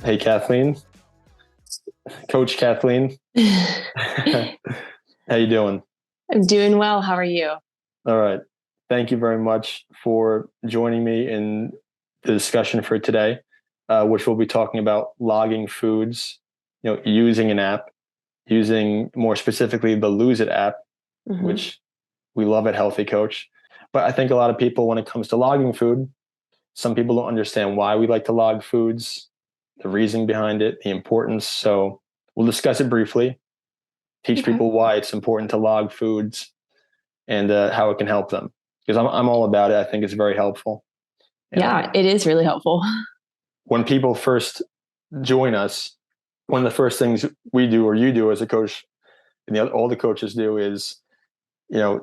Hey, Kathleen, Coach Kathleen. How you doing? I'm doing well. How are you? All right. Thank you very much for joining me in the discussion for today, which we'll be talking about logging foods, using an app, using more specifically the Lose It app, Hmm. which we love at Healthy Coach. But I think a lot of people, when it comes to logging food, some people don't understand why we like to log foods, the reason behind it, the importance. So we'll discuss it briefly, teach Okay. people why it's important to log foods and how it can help them. Because I'm all about it. I think it's very helpful. Yeah, it is really helpful. When people first join us, one of the first things we do or you do as a coach, and all the coaches do is,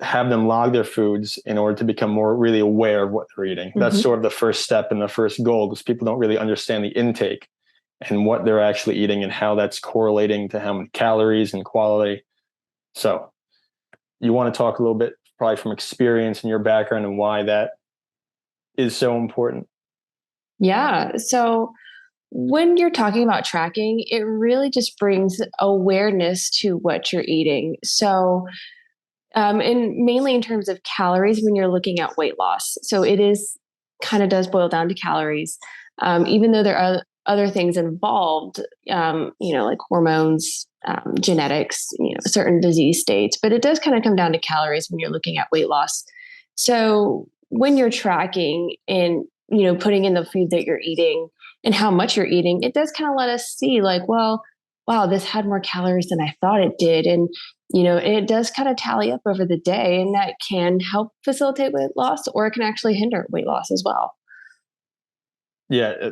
have them log their foods in order to become more really aware of what they're eating. That's Hmm. sort of the first step and the first goal, because people don't really understand the intake and what they're actually eating and how that's correlating to how many calories and quality. So you want to talk a little bit, probably from experience and your background, and why that is so important. Yeah. So when you're talking about tracking, it really just brings awareness to what you're eating. So, and mainly in terms of calories when you're looking at weight loss. So it is kind of does boil down to calories, even though there are other things involved, like hormones, genetics, certain disease states, but it does kind of come down to calories when you're looking at weight loss. So when you're tracking and, putting in the food that you're eating and how much you're eating, it does kind of let us see like, well, wow, this had more calories than I thought it did. And it does kind of tally up over the day, and that can help facilitate weight loss, or it can actually hinder weight loss as well. Yeah,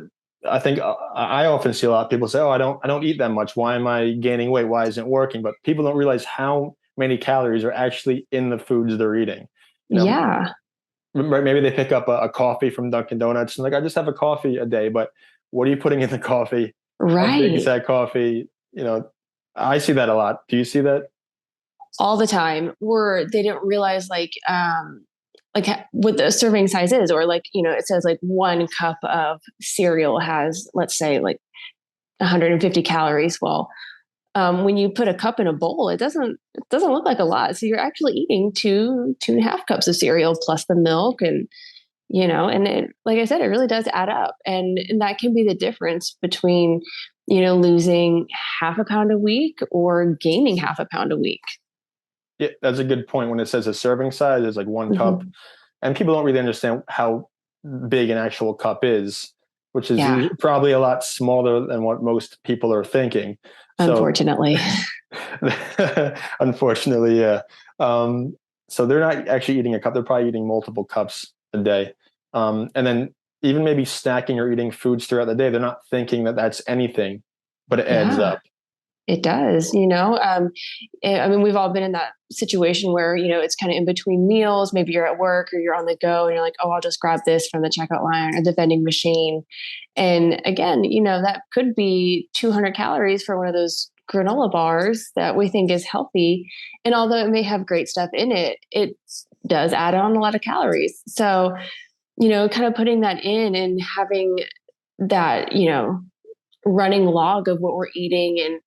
I think I often see a lot of people say, "Oh, I don't eat that much. Why am I gaining weight? Why isn't it working?" But people don't realize how many calories are actually in the foods they're eating. You know, Yeah, right? Maybe they pick up a coffee from Dunkin' Donuts and like, I just have a coffee a day, but what are you putting in the coffee? How big is right. that coffee? I see that a lot. Do you see that? All the time, or they didn't realize what the serving size is, or it says like 1 cup of cereal has, let's say, like 150 calories. Well, when you put a cup in a bowl, it doesn't look like a lot. So you're actually eating 2.5 cups of cereal plus the milk, and it, like I said, it really does add up, and that can be the difference between losing half a pound a week or gaining half a pound a week. Yeah, that's a good point. When it says a serving size is like 1 cup, Hmm. and people don't really understand how big an actual cup is, which is Yeah, probably a lot smaller than what most people are thinking. So, unfortunately. unfortunately, yeah. Um, so they're not actually eating a cup; they're probably eating multiple cups a day, and then even maybe snacking or eating foods throughout the day. They're not thinking that that's anything, but it adds Yeah, up. it does. I mean, we've all been in that situation where, it's kind of in between meals. Maybe you're at work or you're on the go and you're like, oh, I'll just grab this from the checkout line or the vending machine. And again, that could be 200 calories for one of those granola bars that we think is healthy. And although it may have great stuff in it, it does add on a lot of calories. So, kind of putting that in and having that, running log of what we're eating, and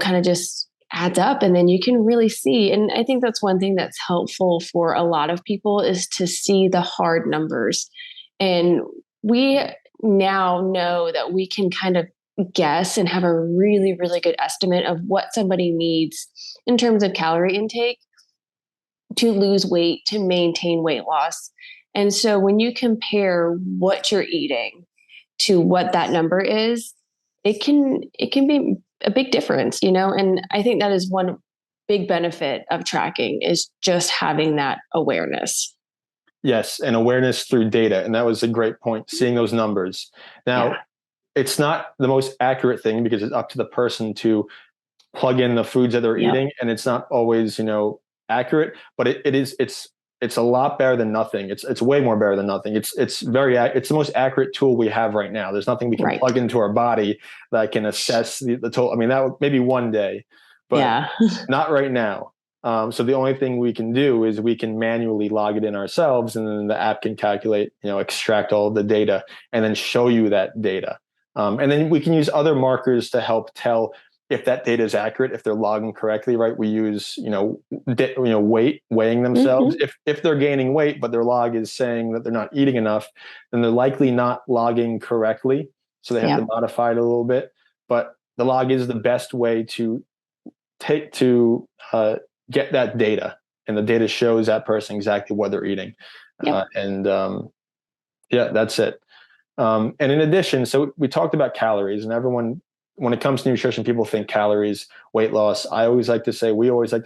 kind of just adds up, and then you can really see. And I think that's one thing that's helpful for a lot of people, is to see the hard numbers. And we now know that we can kind of guess and have a really, really good estimate of what somebody needs in terms of calorie intake to lose weight, to maintain weight loss. And so when you compare what you're eating to what that number is, it can be a big difference, and I think that is one big benefit of tracking, is just having that awareness. Yes, and awareness through data. And that was a great point, seeing those numbers. Now, Yeah. it's not the most accurate thing because it's up to the person to plug in the foods that they're Yep. eating, and it's not always, accurate, but it's a lot better than nothing. It's way more better than nothing. It's the most accurate tool we have right now. There's nothing we can Right. plug into our body that can assess the total. I mean, that would maybe one day, but Yeah. not right now. So the only thing we can do is we can manually log it in ourselves, and then the app can calculate, extract all of the data, and then show you that data. And then we can use other markers to help tell if that data is accurate, if they're logging correctly, right? We use, weighing themselves. Mm-hmm. If they're gaining weight, but their log is saying that they're not eating enough, then they're likely not logging correctly. So they have to modify it a little bit. But the log is the best way to get that data, and the data shows that person exactly what they're eating. Yep. That's it. And in addition, so we talked about calories, and everyone, when it comes to nutrition, people think calories, weight loss. We always like to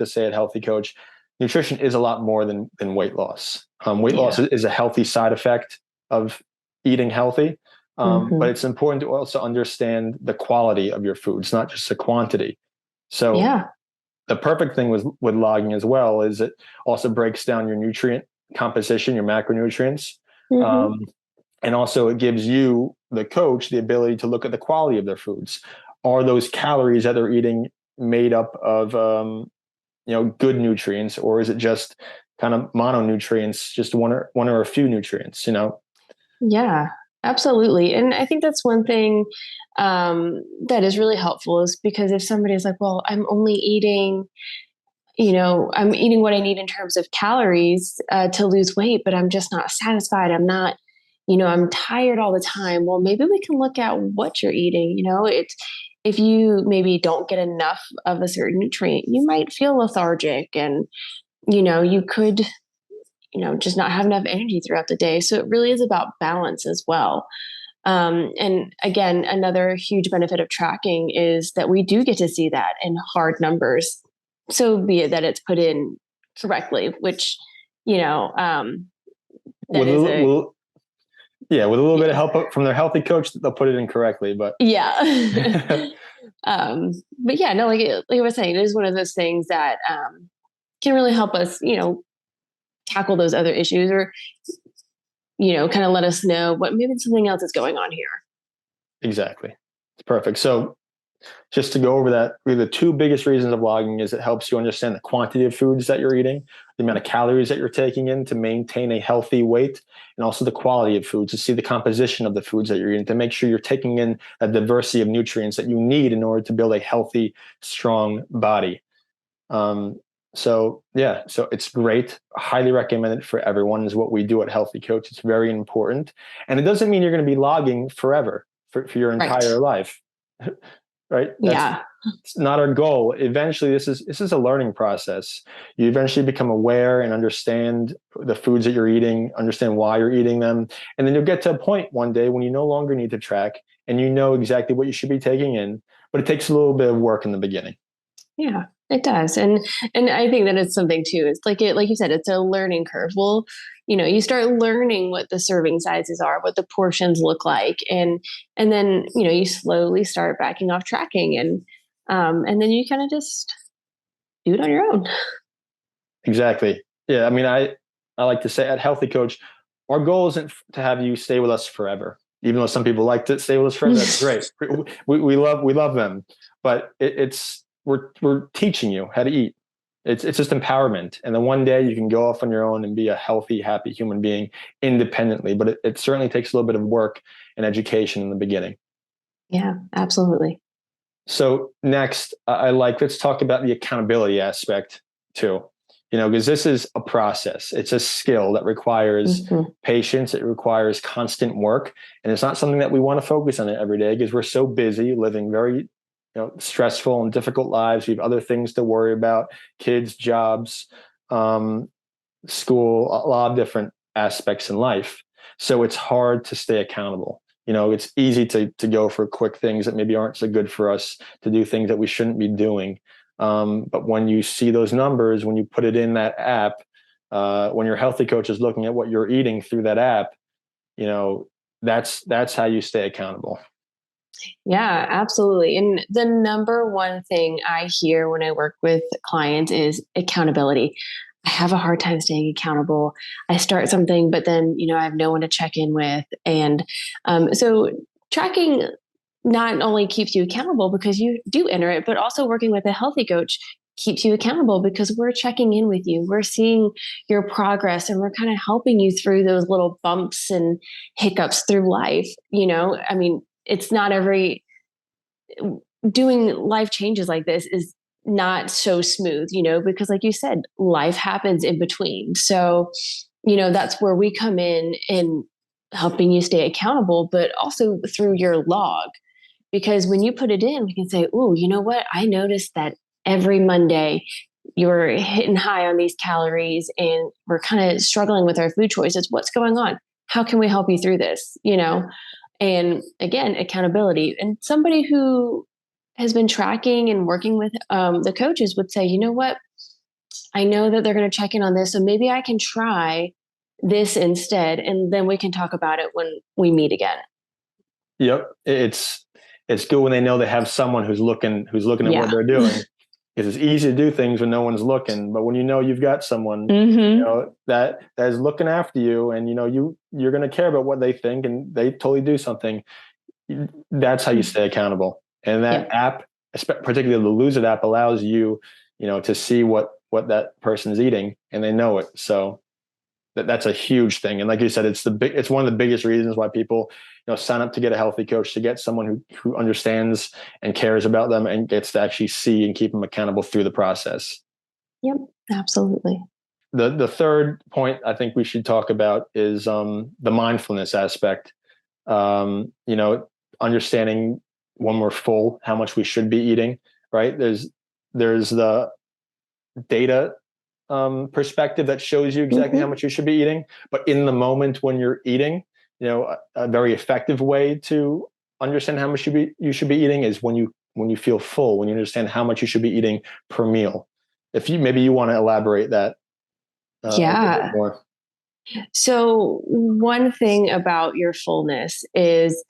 say at Healthy Coach, nutrition is a lot more than weight loss. Weight loss is a healthy side effect of eating healthy. But it's important to also understand the quality of your foods, not just the quantity. So the perfect thing with logging as well is it also breaks down your nutrient composition, your macronutrients. And also it gives you, the coach, the ability to look at the quality of their foods. Are those calories that they're eating made up of, good nutrients, or is it just kind of mononutrients, just one or a few nutrients, Yeah, absolutely. And I think that's one thing that is really helpful, is because if somebody is like, well, I'm only eating, I'm eating what I need in terms of calories to lose weight, but I'm just not satisfied. I'm not, I'm tired all the time. Well, maybe we can look at what you're eating. If you maybe don't get enough of a certain nutrient, you might feel lethargic, and, you could, just not have enough energy throughout the day. So it really is about balance as well. And again, another huge benefit of tracking is that we do get to see that in hard numbers. So be it that it's put in correctly, which, with a little bit of help from their healthy coach, they'll put it in correctly. But but yeah, no, like I was saying, it is one of those things that can really help us, tackle those other issues, or, kind of let us know what maybe something else is going on here. Exactly. It's perfect. So just to go over that, really the two biggest reasons of logging is it helps you understand the quantity of foods that you're eating, the amount of calories that you're taking in to maintain a healthy weight, and also the quality of foods, to see the composition of the foods that you're eating, to make sure you're taking in a diversity of nutrients that you need in order to build a healthy, strong body. So it's great. Highly recommended for everyone, is what we do at Healthy Coach. It's very important. And it doesn't mean you're going to be logging forever for your entire life. Right? It's not our goal. Eventually, this is a learning process. You eventually become aware and understand the foods that you're eating, understand why you're eating them. And then you'll get to a point one day when you no longer need to track, and you know exactly what you should be taking in, but it takes a little bit of work in the beginning. Yeah, it does. And I think that it's something too. It's like you said, it's a learning curve. Well, you start learning what the serving sizes are, what the portions look like. And then, you slowly start backing off tracking, and then you kind of just do it on your own. Exactly. Yeah. I mean, I like to say at Healthy Coach, our goal isn't to have you stay with us forever. Even though some people like to stay with us forever, that's great. We love them, but we're teaching you how to eat. It's just empowerment. And then one day you can go off on your own and be a healthy, happy human being independently. But it certainly takes a little bit of work and education in the beginning. Yeah, absolutely. So next, let's talk about the accountability aspect too. Because this is a process. It's a skill that requires patience. It requires constant work. And it's not something that we want to focus on every day, because we're so busy living very stressful and difficult lives. We have other things to worry about: kids, jobs, school, a lot of different aspects in life. So it's hard to stay accountable. It's easy to go for quick things that maybe aren't so good for us, to do things that we shouldn't be doing. But when you see those numbers, when you put it in that app, when your healthy coach is looking at what you're eating through that app, that's how you stay accountable. Yeah, absolutely. And the number one thing I hear when I work with clients is accountability. I have a hard time staying accountable. I start something, but then, I have no one to check in with. And so tracking not only keeps you accountable because you do enter it, but also working with a healthy coach keeps you accountable because we're checking in with you. We're seeing your progress, and we're kind of helping you through those little bumps and hiccups through life. I mean, it's not doing life changes like this is not so smooth, because like you said, life happens in between. So, that's where we come in helping you stay accountable, but also through your log. Because when you put it in, we can say, oh, you know what? I noticed that every Monday you're hitting high on these calories and we're kind of struggling with our food choices. What's going on? How can we help you through this? And again, accountability. And somebody who has been tracking and working with the coaches would say, you know what? I know that they're going to check in on this. So maybe I can try this instead. And then we can talk about it when we meet again. Yep. It's good when they know they have someone who's looking at what they're doing. It's easy to do things when no one's looking, but when you've got someone that is looking after you, and you're going to care about what they think, and they totally do something. That's how you stay accountable. And that app, particularly the Lose It app, allows you, to see what that person's eating, and they know it. So that's a huge thing. And like you said, it's one of the biggest reasons why people, sign up to get a healthy coach, to get someone who understands and cares about them and gets to actually see and keep them accountable through the process. Yep, absolutely. The third point I think we should talk about is the mindfulness aspect. Understanding when we're full, how much we should be eating, right? There's the data perspective that shows you exactly how much you should be eating. But in the moment when you're eating, a very effective way to understand how much you should be eating is when you feel full, when you understand how much you should be eating per meal. If maybe you want to elaborate that a little bit more. So one thing about your fullness is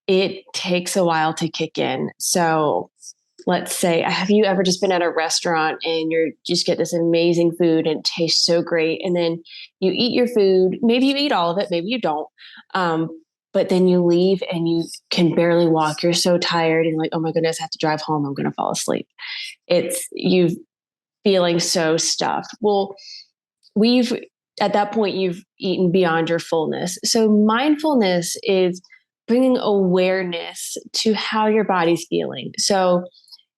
it takes a while to kick in. So let's say, have you ever just been at a restaurant and you just get this amazing food and it tastes so great, and then you eat your food, maybe you eat all of it, maybe you don't, but then you leave and you can barely walk, you're so tired and like, oh my goodness, I have to drive home, I'm going to fall asleep. It's you feeling so stuffed. Well, at that point you've eaten beyond your fullness. So mindfulness is bringing awareness to how your body's feeling. So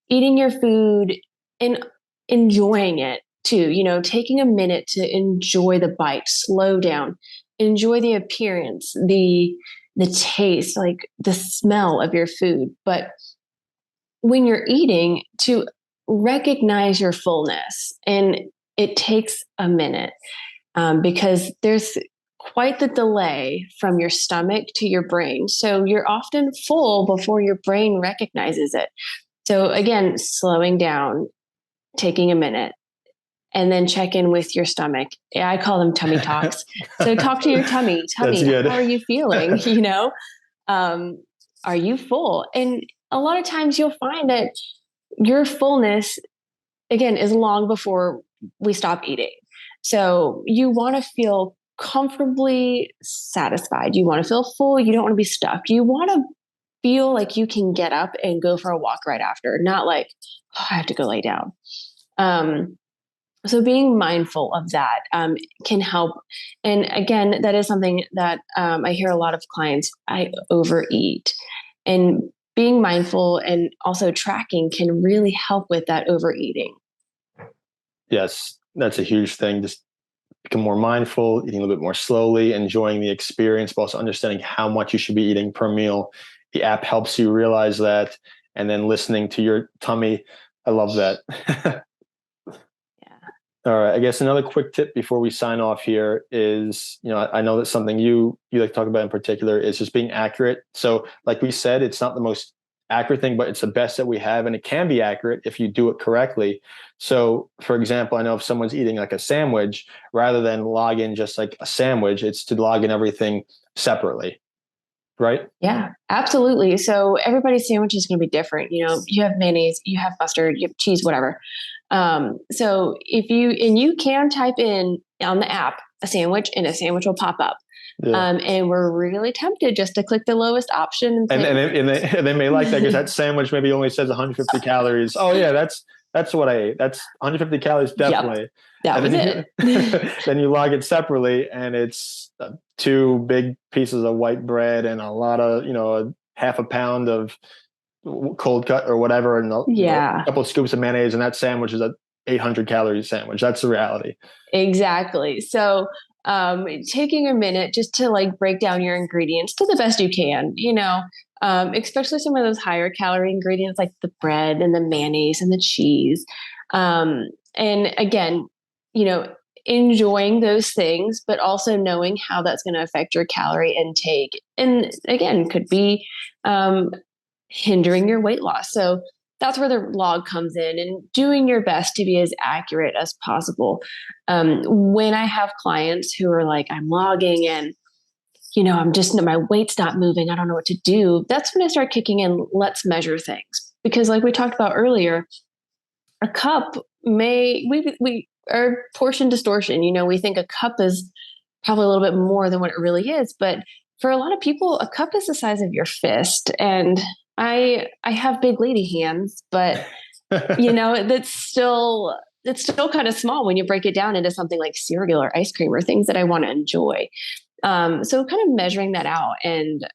eating your food and enjoying it too, taking a minute to enjoy the bite, slow down, enjoy the appearance, the taste, like the smell of your food. But when you're eating, to recognize your fullness, and it takes a minute because there's quite the delay from your stomach to your brain. So you're often full before your brain recognizes it. So again, slowing down, taking a minute, and then check in with your stomach. I call them tummy talks. So talk to your tummy. Tummy, how are you feeling? Are you full? And a lot of times you'll find that your fullness, again, is long before we stop eating. So you want to feel comfortably satisfied. You want to feel full. You don't want to be stuffed. You want to feel like you can get up and go for a walk right after, not like, oh, I have to go lay down. So being mindful of that can help. And again, that is something that I hear a lot of clients, I overeat. And being mindful and also tracking can really help with that overeating. Yes, that's a huge thing. Just become more mindful, eating a little bit more slowly, enjoying the experience, but also understanding how much you should be eating per meal. The app helps you realize that, and then listening to your tummy. I love that. All right. I guess another quick tip before we sign off here is, I know that something you like to talk about in particular is just being accurate. So like we said, it's not the most accurate thing, but it's the best that we have. And it can be accurate if you do it correctly. So for example, I know if someone's eating like a sandwich, rather than log in just like a sandwich, it's to log in everything separately. Right? Yeah, absolutely. So everybody's sandwich is going to be different. You have mayonnaise, you have mustard, you have cheese, whatever. So you can type in on the app a sandwich, and a sandwich will pop up. Yeah. And we're really tempted just to click the lowest option. And they may like that because that sandwich maybe only says 150 calories. Oh yeah, that's what I ate. That's 150 calories, definitely. Yep. That was it. Then you log it separately, and it's 2 big pieces of white bread and a lot of, half a pound of cold cut or whatever, and a couple of scoops of mayonnaise, and that sandwich is a 800 calorie sandwich. That's the reality. Exactly. So taking a minute just to like break down your ingredients to the best you can, especially some of those higher calorie ingredients like the bread and the mayonnaise and the cheese. And again, enjoying those things, but also knowing how that's going to affect your calorie intake. And again, could be hindering your weight loss. So that's where the log comes in, and doing your best to be as accurate as possible. When I have clients who are like, I'm logging and, my weight's not moving, I don't know what to do. That's when I start kicking in, let's measure things. Because like we talked about earlier, a cup we are portion distortion. We think a cup is probably a little bit more than what it really is. But for a lot of people, a cup is the size of your fist. And I have big lady hands, but that's still kind of small when you break it down into something like cereal or ice cream or things that I want to enjoy. So kind of measuring that out and,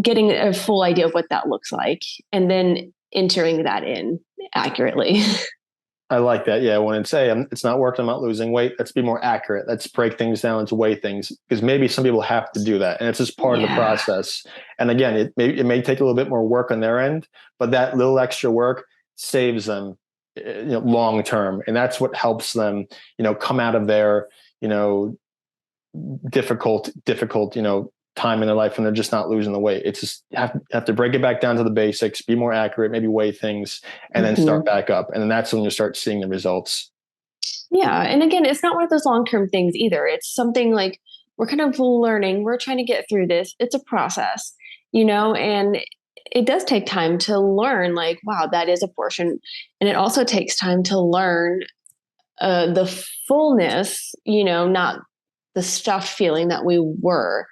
getting a full idea of what that looks like and then entering that in accurately. I like that. Yeah. When it's it's not working, I'm not losing weight. Let's be more accurate. Let's break things down to weigh things, because maybe some people have to do that, and it's just part of the process. And again, it may take a little bit more work on their end, but that little extra work saves them, long term. And that's what helps them, come out of their, difficult, time in their life when they're just not losing the weight. It's just have to break it back down to the basics, be more accurate, maybe weigh things, and then start back up. And then that's when you start seeing the results. Yeah. And again, it's not one of those long-term things either. It's something like we're kind of learning, we're trying to get through this. It's a process, and it does take time to learn like, wow, that is a portion. And it also takes time to learn the fullness, not the stuffed feeling that we were.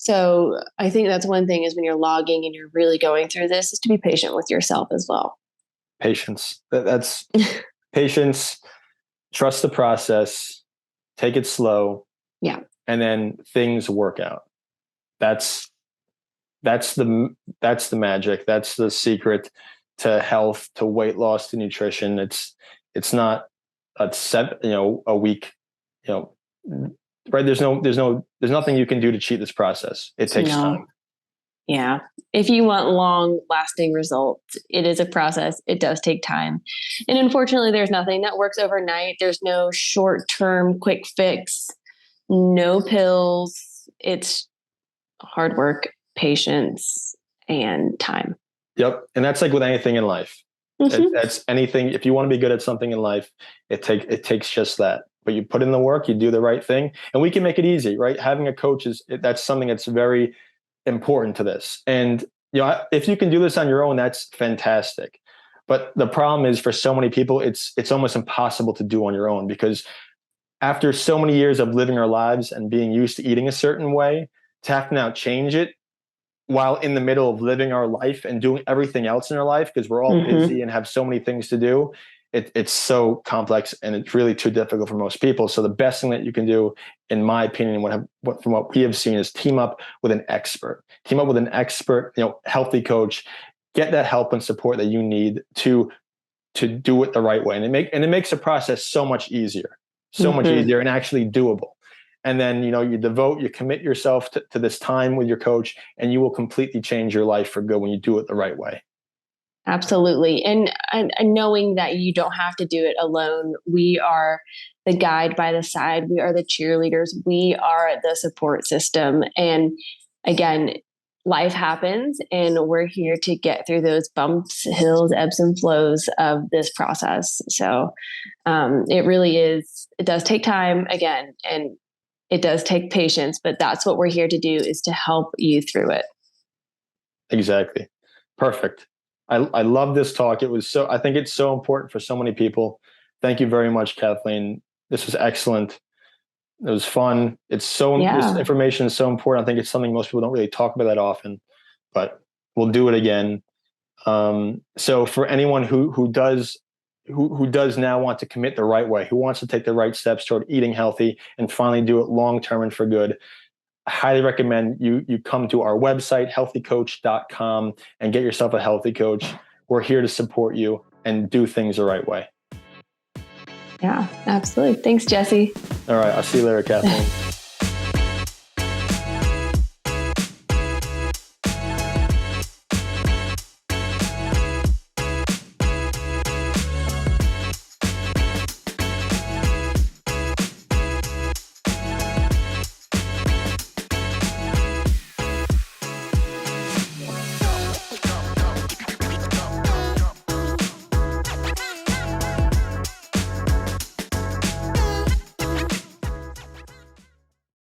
So I think that's one thing is when you're logging and you're really going through this is to be patient with yourself as well. Patience. That's patience. Trust the process. Take it slow. Yeah. And then things work out. That's the magic. That's the secret to health, to weight loss, to nutrition. It's not a week, right. There's nothing you can do to cheat this process. It takes time. Yeah. If you want long lasting results, it is a process. It does take time. And unfortunately, there's nothing that works overnight. There's no short-term quick fix, no pills. It's hard work, patience, and time. Yep. And that's like with anything in life. That's anything. If you want to be good at something in life, it takes just that. But you put in the work, you do the right thing, and we can make it easy, right? Having a coach that's something that's very important to this. And if you can do this on your own, that's fantastic. But the problem is, for so many people, it's almost impossible to do on your own, because after so many years of living our lives and being used to eating a certain way, to have to now change it while in the middle of living our life and doing everything else in our life, because we're all busy and have so many things to do. It's so complex, and it's really too difficult for most people. So the best thing that you can do, in my opinion, from what we have seen, is team up with an expert, healthy coach, get that help and support that you need to do it the right way. And it makes the process so much easier, and actually doable. And then, you commit yourself to this time with your coach, and you will completely change your life for good when you do it the right way. Absolutely. And knowing that you don't have to do it alone. We are the guide by the side. We are the cheerleaders. We are the support system. And again, life happens, and we're here to get through those bumps, hills, ebbs and flows of this process. So it really is, it does take time again, and it does take patience, but that's what we're here to do, is to help you through it. Exactly. Perfect. I love this talk. I think it's so important for so many people. Thank you very much, Kathleen. This was excellent. It was fun. This information is so important. I think it's something most people don't really talk about that often, but we'll do it again. So for anyone who does now want to commit the right way, who wants to take the right steps toward eating healthy and finally do it long-term and for good, I highly recommend you come to our website, healthiecoach.com, and get yourself a healthy coach. We're here to support you and do things the right way. Yeah, absolutely. Thanks, Jesse. All right. I'll see you later, Kathleen.